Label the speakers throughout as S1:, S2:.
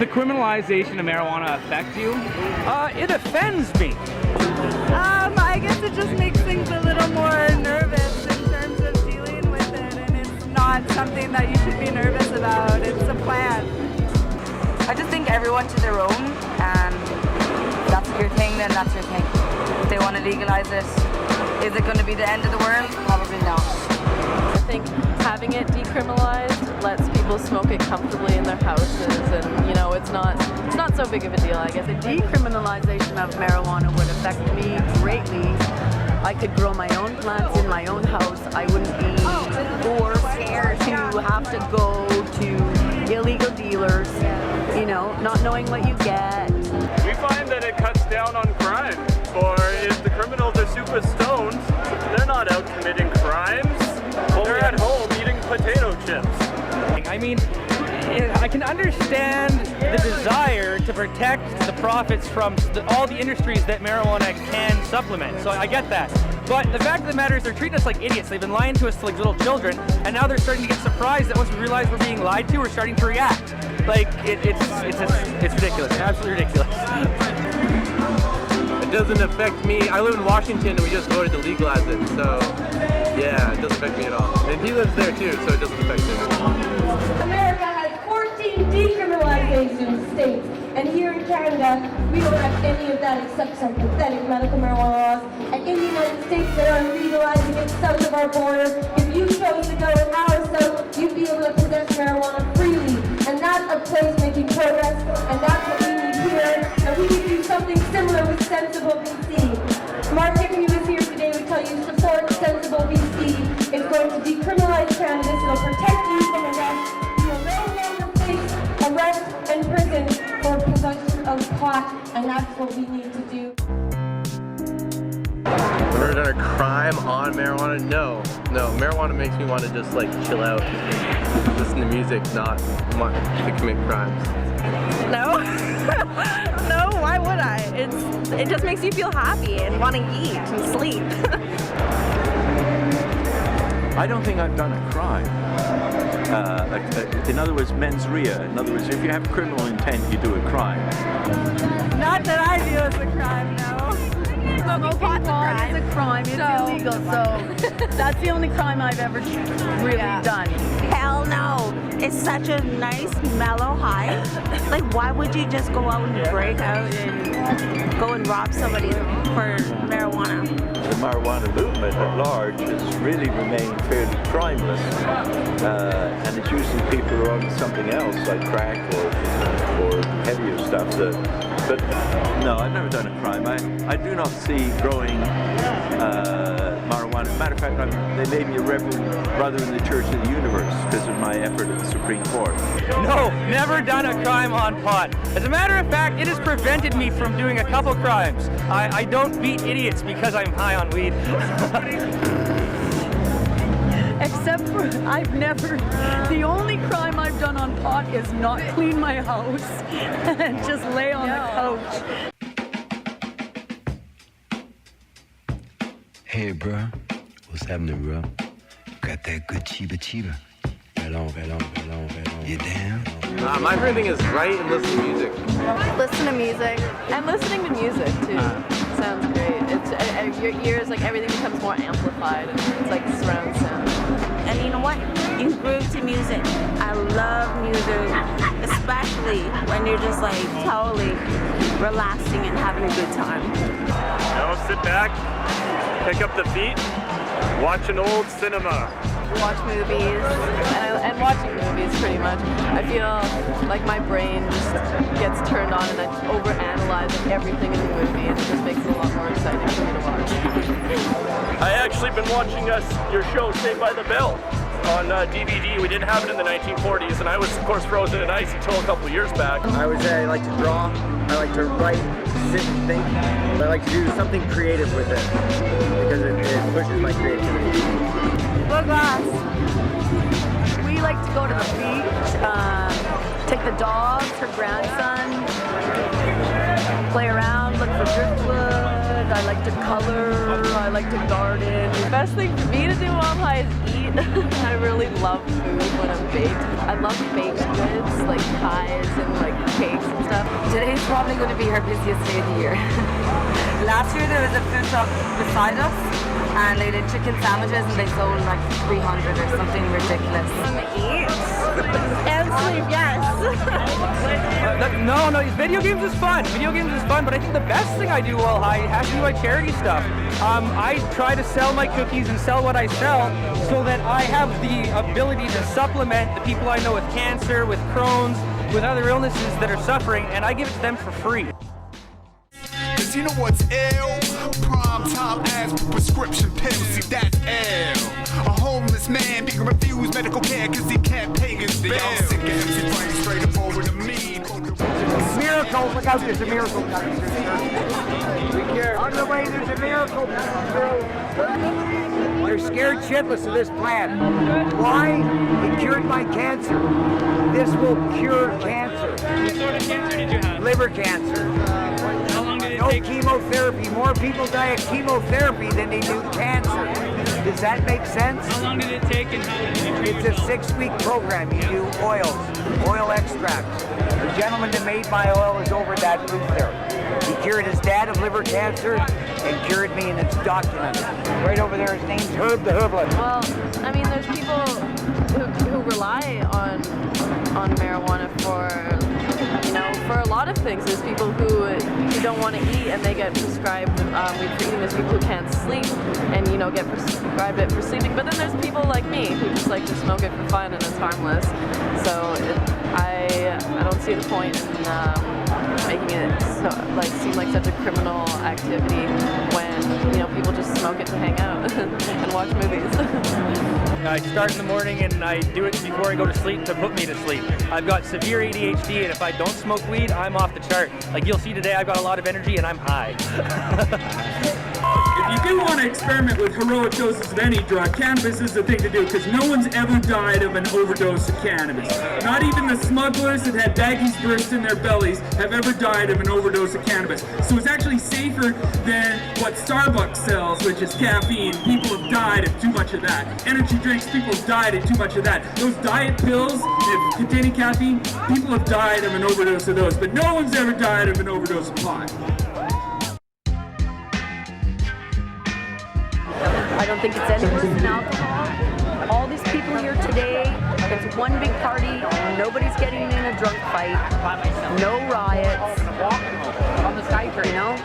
S1: the criminalization of marijuana affect you?
S2: It offends me.
S3: I guess it just makes things a little more nervous in terms of dealing with it, and it's not something that you should be nervous about. It's a plan.
S4: I just think everyone to their own, and that's your thing, then that's your thing. If they want to legalize it, is it going to be the end of the world? Probably not.
S5: I think having it decriminalized lets people smoke it comfortably in their houses, and you know, it's not so big of a deal, I guess.
S6: The decriminalization of marijuana would affect me greatly. I could grow my own plants in my own house. I wouldn't be forced to have to go to illegal dealers, you know, not knowing what you get.
S7: We find that it cuts down on crime. Or if the criminals are super stoned, they're not out committing crimes. They're at home eating potato chips.
S2: I mean, I can understand the desire to protect the profits from all the industries that marijuana can supplement, so I get that. But the fact of the matter is they're treating us like idiots. They've been lying to us like little children, and now they're starting to get surprised that once we realize we're being lied to, we're starting to react. Like, it's ridiculous, absolutely ridiculous.
S8: It doesn't affect me. I live in Washington and we just voted to legalize it, so yeah, it doesn't affect me at all. And he lives there too, so it doesn't affect him.
S9: America has 14 decriminalization states, and here in Canada, we don't have any of that except some pathetic medical marijuana laws. And in the United States, they are legalizing it south of our border. If you chose to go in our south, you'd be able to possess marijuana freely. And that's a place making progress, and that's what we need here. And we need to do something similar with sensible.BC. Mark, if he was here today, would tell you support sensible.BC. It's going to decriminalize cannabis. It'll protect you from arrest. You'll no longer face arrest and prison for possession of pot, and that's what we need to do.
S8: I've never done a crime on marijuana? No. Marijuana makes me want to just like chill out, listen to music, not want to commit crimes.
S3: No. No, why would I? It just makes you feel happy and want to eat and sleep.
S10: I don't think I've done a crime. In other words, mens rea. In other words, if you have criminal intent, you do a crime.
S3: Not that I view as a crime, no.
S6: Smoking pot is a crime. It's illegal, so that's the only crime I've ever really done.
S11: Hell no. It's such a nice, mellow high. Like, why would you just go out and break out and go and rob somebody for marijuana?
S10: The marijuana movement at large has really remained fairly crimeless, and it's usually people who are on something else, like crack or heavier stuff. But no, I've never done a crime. I do not see growing marijuana. Matter of fact, they made me a reverend brother in the Church of the Universe because of my effort at the Supreme Court.
S2: No, never done a crime on pot. As a matter of fact, it has prevented me from doing a couple crimes. I don't beat idiots because I'm high on weed.
S6: Except for the only crime I've done on pot is not clean my house and just lay on the couch.
S12: Hey, bro. What's happening, bro? Got that good chiba. Right on. You down?
S8: My favorite thing is write and listen to music.
S5: Listen to music, and listening to music too. Sounds great. It's your ears, like everything becomes more amplified, and it's like surround sound.
S11: And you know what? You groove to music. I love music, especially when you're just like totally relaxing and having a good time.
S7: Sit back, pick up the feet, watch an old cinema.
S5: Watch movies, and watching movies pretty much. I feel like my brain just gets turned on and I overanalyze everything in the movie, and it just makes it a lot more exciting for me to watch.
S7: I actually been watching your show Saved by the Bell on DVD. We didn't have it in the 1940s, and I was of course frozen in ice until a couple years back.
S13: I would say I like to draw, I like to write, sit and think. I like to do something creative with it because it pushes my creativity.
S6: Blue glass. We like to go to the beach, take the dogs, her grandson, play around, look for driftwood. I like to color, I like to garden.
S5: The best thing for me to do while I'm high is eat great. I really love food when I'm baked. I love baked goods, like pies and like cakes and stuff.
S4: Today's probably going to be her busiest day of the year. Last year there was a food truck beside us and they did chicken sandwiches and they sold like 300 or something ridiculous.
S11: Eat and sleep, yes.
S2: No, video games is fun. Video games is fun, but I think the best thing I do while high has to be my charity stuff. I try to sell my cookies and sell what I sell so that I have the ability to supplement the people I know with cancer, with Crohn's, with other illnesses that are suffering, and I give it to them for free.
S14: Cause you know what's ill? Prime time ads with prescription pills, see that's ill. A homeless man being refused medical care cause he can't pay his bills. Sick ass, he fighting straight up over to me.
S15: Miracle, look out, there's a miracle coming. On the way, there's a miracle coming through. They're scared shitless of this plant. Why? It cured my cancer. This will cure cancer.
S1: What sort of cancer did you have?
S15: Liver cancer.
S1: How long did it
S15: No
S1: take?
S15: chemotherapy. More people die of chemotherapy than they do cancer. Does that make sense?
S1: How long did it take and how did you treat
S15: It's
S1: yourself?
S15: a 6-week program. You do oil extracts. The gentleman that made my oil is over that booth there. He cured his dad of liver cancer and cured me, and it's documented. Right over there, his name's Herb the Herbalist.
S5: Well, I mean, there's people who rely on marijuana for, you know, for a lot of things. There's people who don't want to eat and they get prescribed weed for eating. There's people who can't sleep and, you know, get prescribed it for sleeping. But then there's people like me who just like to smoke it for fun and it's harmless. So I don't see the point in making it seem like such a criminal activity when, you know, people just smoke it to hang out and watch movies.
S2: I start in the morning and I do it before I go to sleep to put me to sleep. I've got severe ADHD, and if I don't smoke weed, I'm off the chart. Like you'll see today, I've got a lot of energy and I'm high.
S16: If you do want to experiment with heroic doses of any drug, cannabis is the thing to do, because no one's ever died of an overdose of cannabis. Not even the smugglers that had baggies burst in their bellies have ever died of an overdose of cannabis. So it's actually safer than what Starbucks sells, which is caffeine. People have died of too much of that. Energy drinks, people have died of too much of that. Those diet pills containing caffeine, people have died of an overdose of those, but no one's ever died of an overdose of pot.
S6: I don't think it's any worse than alcohol. All these people here today, it's one big party, nobody's getting in a drunk fight, no riots, on the skyscraper, you know?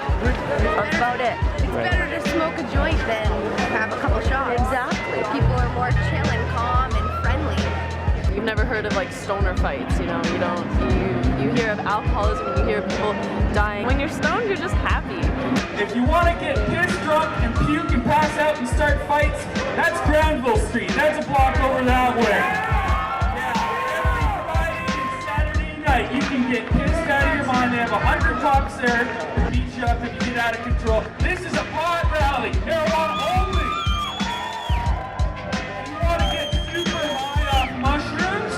S6: That's about it.
S17: It's better to smoke a joint than have a couple shots.
S6: Exactly.
S17: People are more chill and calm and friendly.
S5: You've never heard of like stoner fights, you know? You hear of alcoholism, you hear of people dying. When you're stoned, you're just happy.
S16: If you want to get pissed drunk and puke and pass out and start fights, that's Granville Street. That's a block over that way. Yeah, Friday and Saturday night, you can get pissed out of your mind. They have 100 cops there to beat you up if you get out of control. This is a pot rally, marijuana only. If you want to get super high off mushrooms,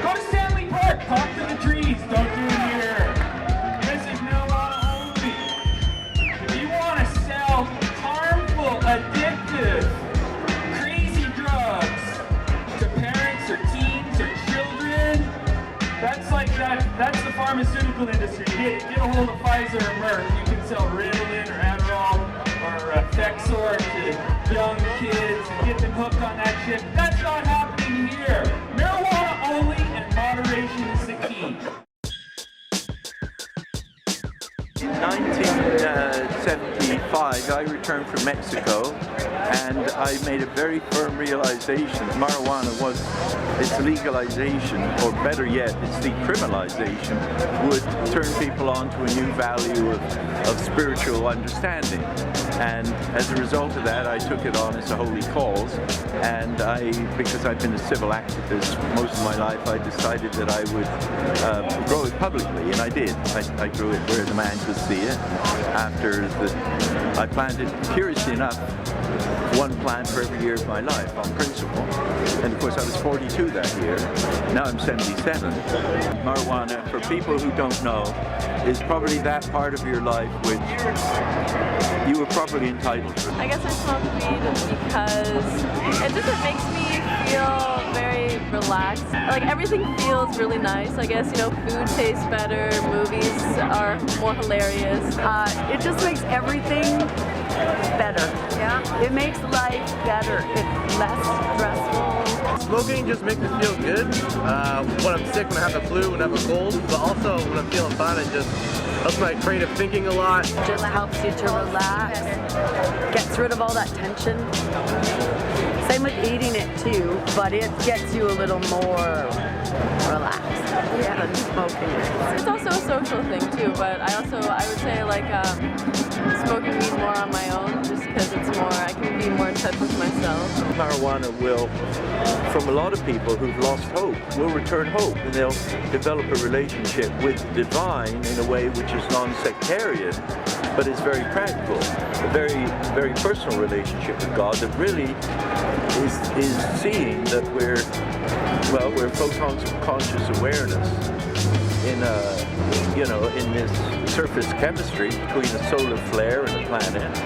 S16: go to Stanley Park, talk to the trees, don't do it here. This is marijuana only. If you want to sell harmful, addictive, crazy drugs to parents or teens or children, that's the pharmaceutical industry. Get a hold of Pfizer or Merck. You can sell Ritalin or Adderall or Effexor to young kids and get them hooked on that shit. That's not happening here. Marijuana only, and moderation is the key.
S10: In 1975, I returned from Mexico, and I made a very firm realization that marijuana was its legalization, or better yet, its decriminalization, would turn people on to a new value of spiritual understanding. And as a result of that, I took it on as a holy cause, and because I've been a civil activist most of my life, I decided that I would grow it publicly, and I did. I grew it where the man could see it. I planted, curiously enough, one plant for every year of my life on principle. And of course I was 42 that year, now I'm 77. Marijuana, for people who don't know, is probably that part of your life which you were probably entitled to.
S5: I guess I smoke weed because it makes me feel very relaxed. Like everything feels really nice. I guess, you know, food tastes better, movies are more hilarious.
S6: It just makes everything better. Yeah. It makes life better. It's less stressful.
S8: Smoking just makes me feel good. When I'm sick, when I have the flu, when I have a cold, but also when I'm feeling fine, it just helps my creative thinking a lot.
S6: Just helps you to relax. Gets rid of all that tension. Same with eating it too, but it gets you a little more relaxed than smoking it.
S5: It's also a social thing too, but I would say like smoking weed more on my own, just because I can be more in touch with myself.
S10: Marijuana will, from a lot of people who've lost hope, will return hope, and they'll develop a relationship with the divine in a way which is non-sectarian, but is very practical. A very, very personal relationship with God that really is seeing that we're photons of conscious awareness in this surface chemistry between a solar flare and a planet,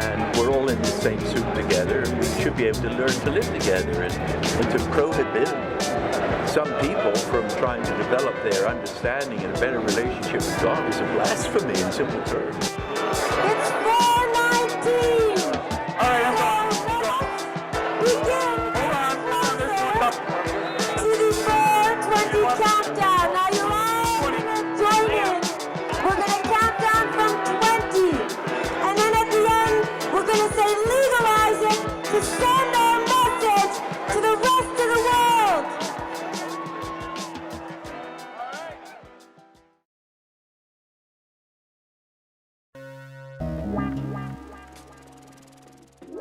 S10: and we're all in the same soup together, and we should be able to learn to live together, and to prohibit some people from trying to develop their understanding and a better relationship with God is a blasphemy in simple terms.
S9: It's 4:19! To the 4:20 countdown. Are you ready? Join in. We're going to count down from 20. And then at the end, we're going to say legalize it to send our message to the rest of the world.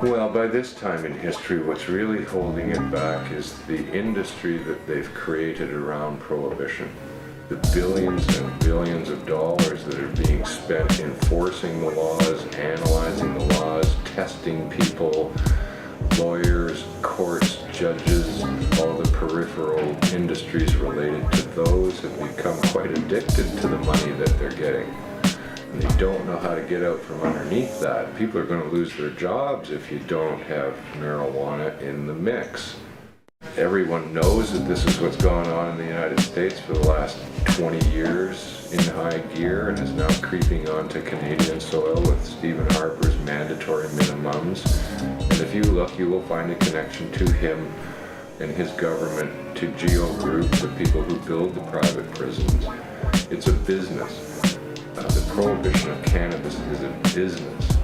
S18: Well, by this time in history, what's really holding it back is the industry that they've created around prohibition. The billions and billions of dollars that are being spent enforcing the laws, analyzing the laws, testing people, lawyers, courts, judges, all the peripheral industries related to those have become quite addicted to the money that they're getting. And they don't know how to get out from underneath that. People are going to lose their jobs if you don't have marijuana in the mix. Everyone knows that this is what's gone on in the United States for the last 20 years in high gear, and is now creeping onto Canadian soil with Stephen Harper's mandatory minimums. And if you look, you will find a connection to him and his government, to Geo Group, the people who build the private prisons. It's a business. The prohibition of cannabis is a business,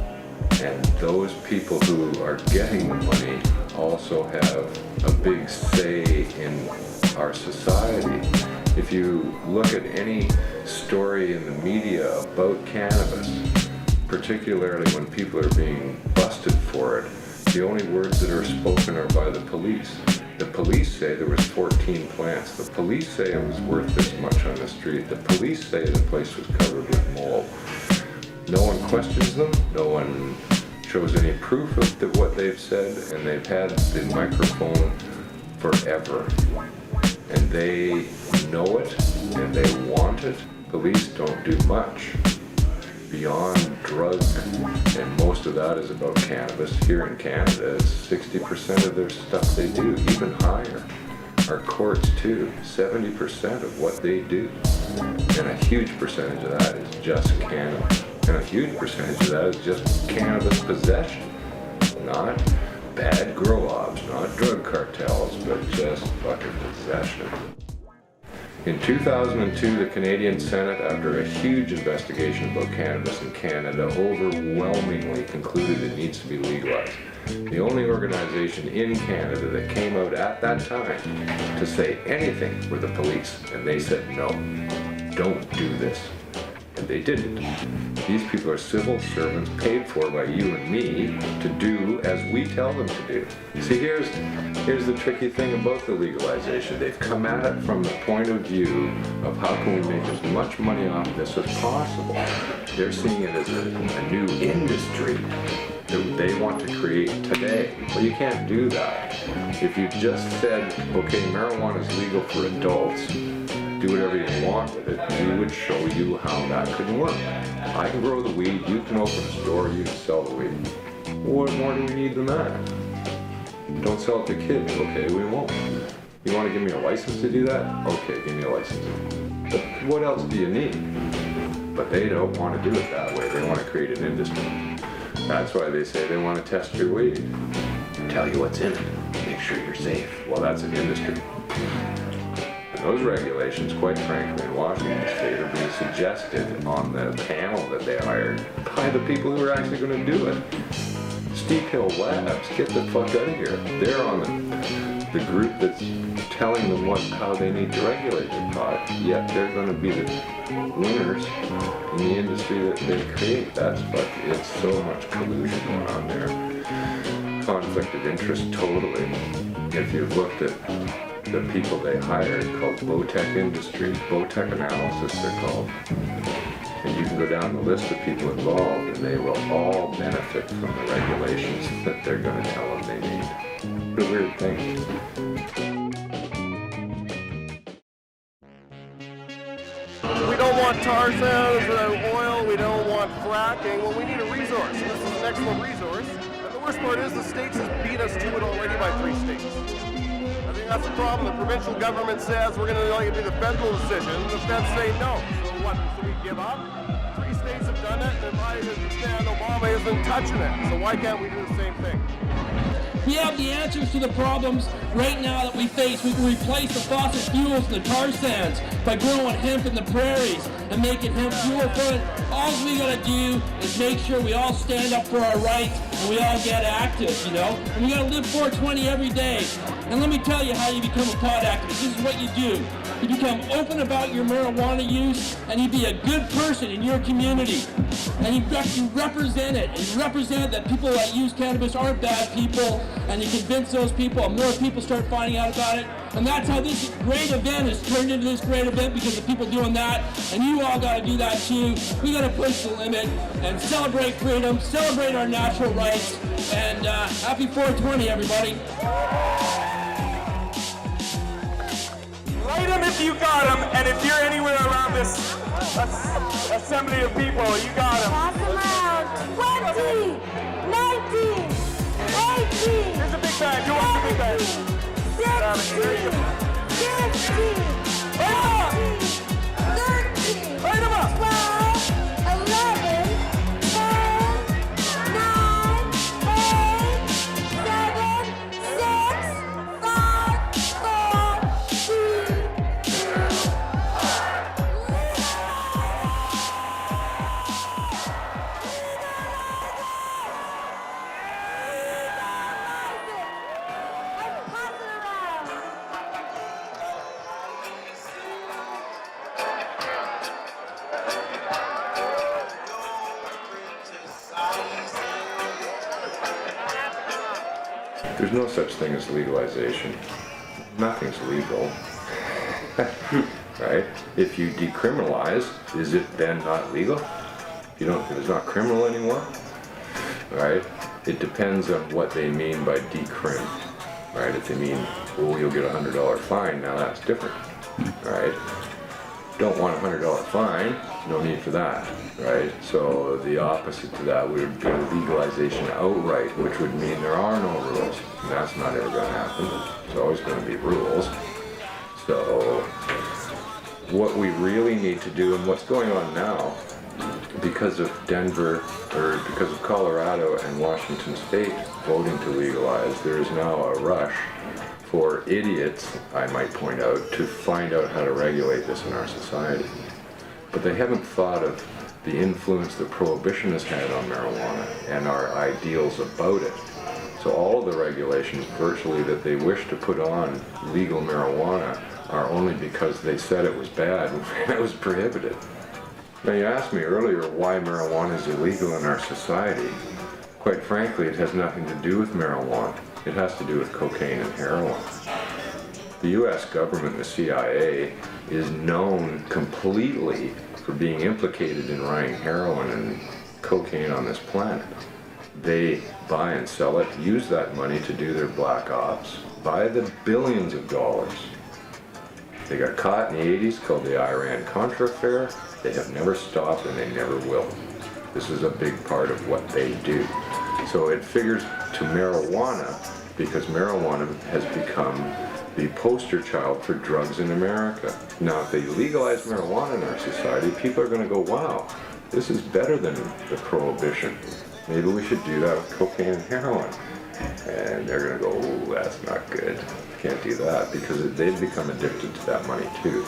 S18: and those people who are getting the money also have a big say in our society. If you look at any story in the media about cannabis, particularly when people are being busted for it, the only words that are spoken are by the police. The police say there was 14 plants. The police say it was worth this much on the street. The police say the place was covered with mold. No one questions them. No one shows any proof of what they've said, and they've had the microphone forever. And they know it, and they want it. Police don't do much beyond drug, and most of that is about cannabis. Here in Canada, it's 60% of their stuff they do, even higher. Our courts too, 70% of what they do. And a huge percentage of that is just cannabis. And a huge percentage of that is just cannabis possession. Not bad grow-ops, not drug cartels, but just fucking possession. In 2002, the Canadian Senate, after a huge investigation about cannabis in Canada, overwhelmingly concluded it needs to be legalized. The only organization in Canada that came out at that time to say anything were the police, and they said no, don't do this. And they didn't. These people are civil servants paid for by you and me to do as we tell them to do. See, here's the tricky thing about the legalization. They've come at it from the point of view of how can we make as much money off this as possible. They're seeing it as a new industry that they want to create today. Well, you can't do that. If you just said, okay, marijuana is legal for adults, do whatever you want with it, we would show you how that could work. I can grow the weed, you can open a store, you can sell the weed. What more do we need than that? Don't sell it to kids, okay, we won't. You want to give me a license to do that? Okay, give me a license. But what else do you need? But they don't want to do it that way, they want to create an industry. That's why they say they want to test your weed. Tell you what's in it, make sure you're safe. Well, that's an industry. Those regulations, quite frankly, in Washington State are being suggested on the panel that they hired by the people who are actually going to do it. Steep Hill Labs, get the fuck out of here. They're on the group that's telling them how they need to regulate their pot, yet they're going to be the winners in the industry that they create. That's it's so much collusion going on there. Conflict of interest, totally. If you've looked at the people they hired called low-tech industries, low-tech analysis they're called. And you can go down the list of people involved and they will all benefit from the regulations that they're going to tell them they need. What a weird thing.
S19: We don't want tar sands without oil, we don't want fracking. Well, we need a resource, and this is an excellent resource. And the worst part is the states has beat us to it already by 3 states. I think that's the problem. The provincial government says we're going to let you do the federal decision. The feds say no. So what? So we give up? 3 states have done it, and I understand Obama isn't touching it. So why can't we do the same thing?
S20: We have the answers to the problems right now that we face. We can replace the fossil fuels and the tar sands by growing hemp in the prairies and making hemp fuel for it. All we gotta do is make sure we all stand up for our rights and we all get active, you know? And we gotta live 420 every day. And let me tell you how you become a pod activist. This is what you do. You become open about your marijuana use and you be a good person in your community. And you represent it. And you represent that people that use cannabis aren't bad people. And you convince those people, and more people start finding out about it. And that's how this great event is turned into this great event, because of people doing that. And you all got to do that too. We got to push the limit and celebrate freedom, celebrate our natural rights. And happy 420, everybody.
S16: Light them if you got them, and if you're anywhere around this assembly of people, you got them.
S9: Pass them out. 20, 19, 18.
S16: Here's a big bag. Who wants a big bag?
S9: 16, 15, 14, 13, 12, 11, 10, 9, 8, 7, 6, 5, 4, 3, 2,
S18: There's no such thing as legalization. Nothing's legal. Right? If you decriminalize, is it then not legal? If it's not criminal anymore? Right? It depends on what they mean by decrim. Right? If they mean, oh, you'll get a $100 fine, now that's different. Right? Don't want a $100 fine, no need for that, right? So the opposite to that would be legalization outright, which would mean there are no rules. And that's not ever going to happen. There's always going to be rules. So what we really need to do, and what's going on now, because of Denver, or because of Colorado and Washington State voting to legalize, there is now a rush for idiots, I might point out, to find out how to regulate this in our society. But they haven't thought of the influence that prohibition has had on marijuana and our ideals about it. So all of the regulations virtually that they wish to put on legal marijuana are only because they said it was bad and it was prohibited. Now, you asked me earlier why marijuana is illegal in our society. Quite frankly, it has nothing to do with marijuana. It has to do with cocaine and heroin. The US government, the CIA, is known completely for being implicated in running heroin and cocaine on this planet. They buy and sell it, use that money to do their black ops, by the billions of dollars. They got caught in the 80s, called the Iran-Contra affair. They have never stopped and they never will. This is a big part of what they do. So it figures to marijuana because marijuana has become the poster child for drugs in America. Now, if they legalize marijuana in our society, people are going to go, wow, this is better than the prohibition. Maybe we should do that with cocaine and heroin. And they're going to go, oh, that's not good. Can't do that because they've become addicted to that money too.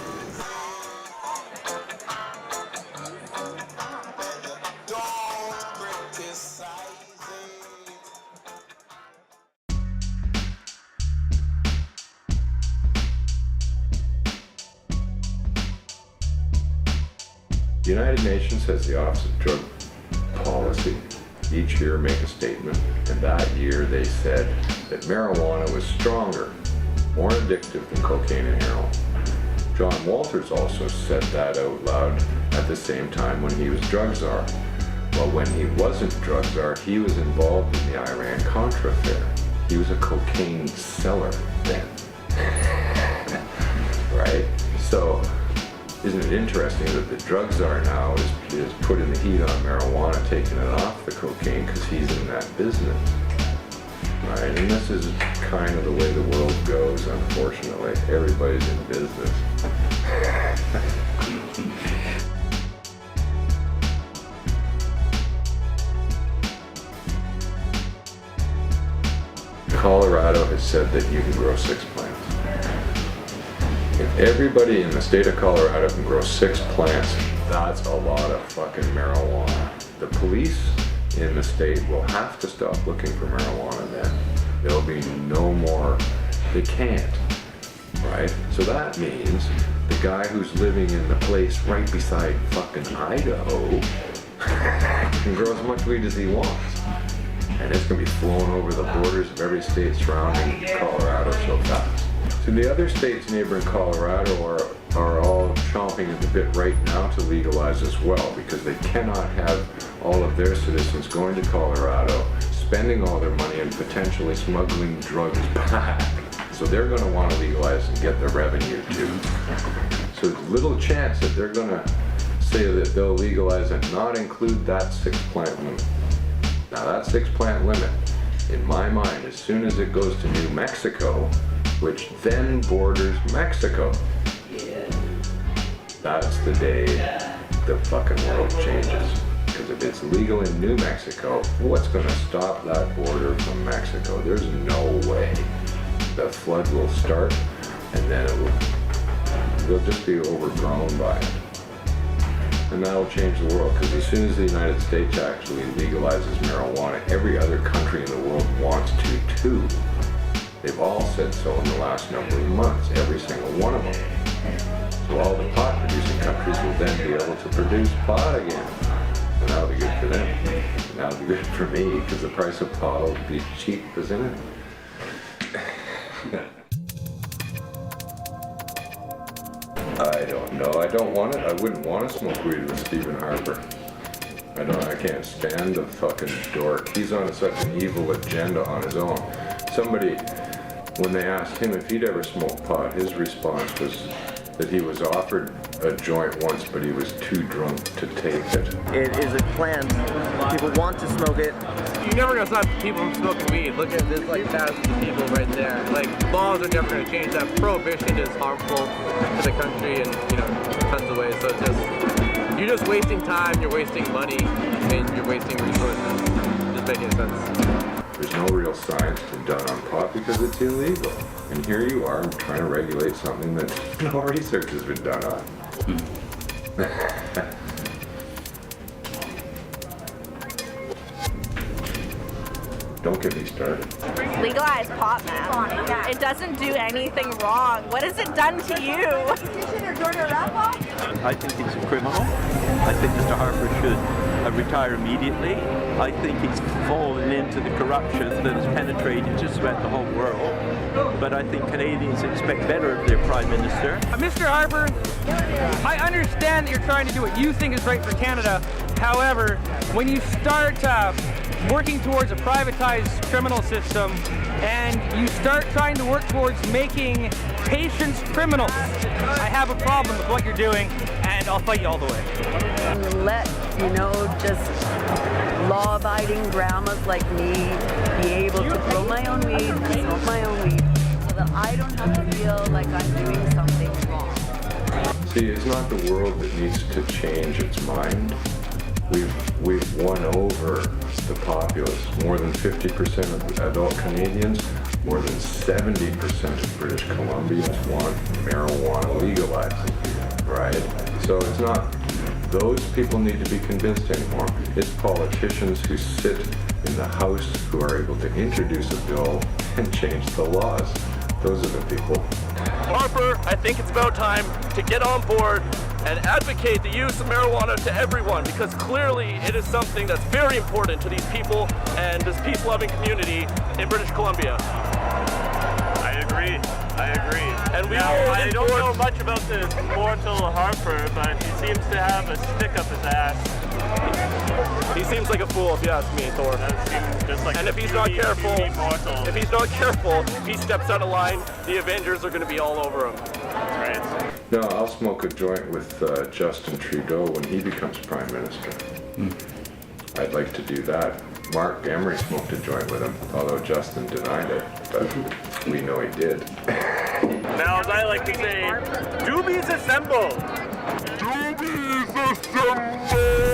S18: The United Nations has the Office of Drug Policy. Each year make a statement, and that year they said that marijuana was stronger, more addictive than cocaine and heroin. John Walters also said that out loud at the same time when he was drug czar. Well, when he wasn't drug czar, he was involved in the Iran-Contra affair. He was a cocaine seller then. Right? So, isn't it interesting that the drug czar now is putting the heat on marijuana, taking it off the cocaine because he's in that business, right? And this is kind of the way the world goes, unfortunately. Everybody's in business. Colorado has said that you can grow 6 plants. If everybody in the state of Colorado can grow 6 plants, that's a lot of fucking marijuana. The police in the state will have to stop looking for marijuana then. There'll be no more, they can't, right? So that means the guy who's living in the place right beside fucking Idaho can grow as much weed as he wants. And it's gonna be flowing over the borders of every state surrounding Colorado so fast. So the other states neighboring Colorado are all chomping at the bit right now to legalize as well because they cannot have all of their citizens going to Colorado, spending all their money and potentially smuggling drugs back. So they're going to want to legalize and get the revenue too. So there's little chance that they're going to say that they'll legalize and not include that 6 plant limit. Now that 6 plant limit, in my mind, as soon as it goes to New Mexico, which then borders Mexico. That's the day the fucking world changes. Because if it's legal in New Mexico, what's going to stop that border from Mexico? There's no way. The flood will start and then they'll just be overgrown by it. And that'll change the world because as soon as the United States actually legalizes marijuana, every other country in the world wants to too. They've all said so in the last number of months, every single one of them. So all the pot-producing countries will then be able to produce pot again. And that'll be good for them. And that'll be good for me, because the price of pot will be cheap, isn't it? I don't know. I don't want it. I wouldn't want to smoke weed with Stephen Harper. I can't stand the fucking dork. He's on such an evil agenda on his own. Somebody, when they asked him if he'd ever smoked pot, his response was that he was offered a joint once, but he was too drunk to take it.
S13: It is a plant. People want to smoke it.
S8: You're never gonna stop people from smoking weed. Look at this, like, thousands of people right there. Like, laws are never gonna change that. Prohibition is harmful to the country in, tons of ways. So it's just, you're just wasting time, you're wasting money, and you're wasting resources. Just making sense.
S18: There's no real science been done on pot because it's illegal. And here you are trying to regulate something that no research has been done on. Don't get me started.
S3: Legalize pot, man. It doesn't do anything wrong. What has it done to you?
S10: I think he's a criminal. I think Mr. Harper should retire immediately. I think he's fallen into the corruption that has penetrated just about the whole world. But I think Canadians expect better of their Prime Minister.
S2: Mr. Harper, I understand that you're trying to do what you think is right for Canada. However, when you start working towards a privatized criminal system and you start trying to work towards making patients criminals, I have a problem with what you're doing, and I'll fight you all the way.
S6: Let, just law-abiding grandmas like me be able to grow my own weed, smoke my own weed, so that I don't have to feel like I'm doing something wrong.
S18: See, it's not the world that needs to change its mind. We've won over the populace. More than 50% of adult Canadians, more than 70% of British Columbians want marijuana legalized, right? So it's not those people need to be convinced anymore. It's politicians who sit in the House who are able to introduce a bill and change the laws. Those are the people.
S19: Harper, I think it's about time to get on board and advocate the use of marijuana to everyone, because clearly it is something that's very important to these people and this peace-loving community in British Columbia.
S7: I agree.
S19: And
S7: I don't know much about this mortal Harper, but he seems to have a stick up his ass.
S19: He seems like a fool, if you ask me, Thor. And if he's not careful, if he steps out of line, the Avengers are going to be all over him.
S7: That's right.
S18: No, I'll smoke a joint with Justin Trudeau when he becomes Prime Minister. I'd like to do that. Mark Emery smoked a joint with him, although Justin denied it, but we know he did.
S7: Now, as I like to say, doobies assemble!
S14: Doobies assemble!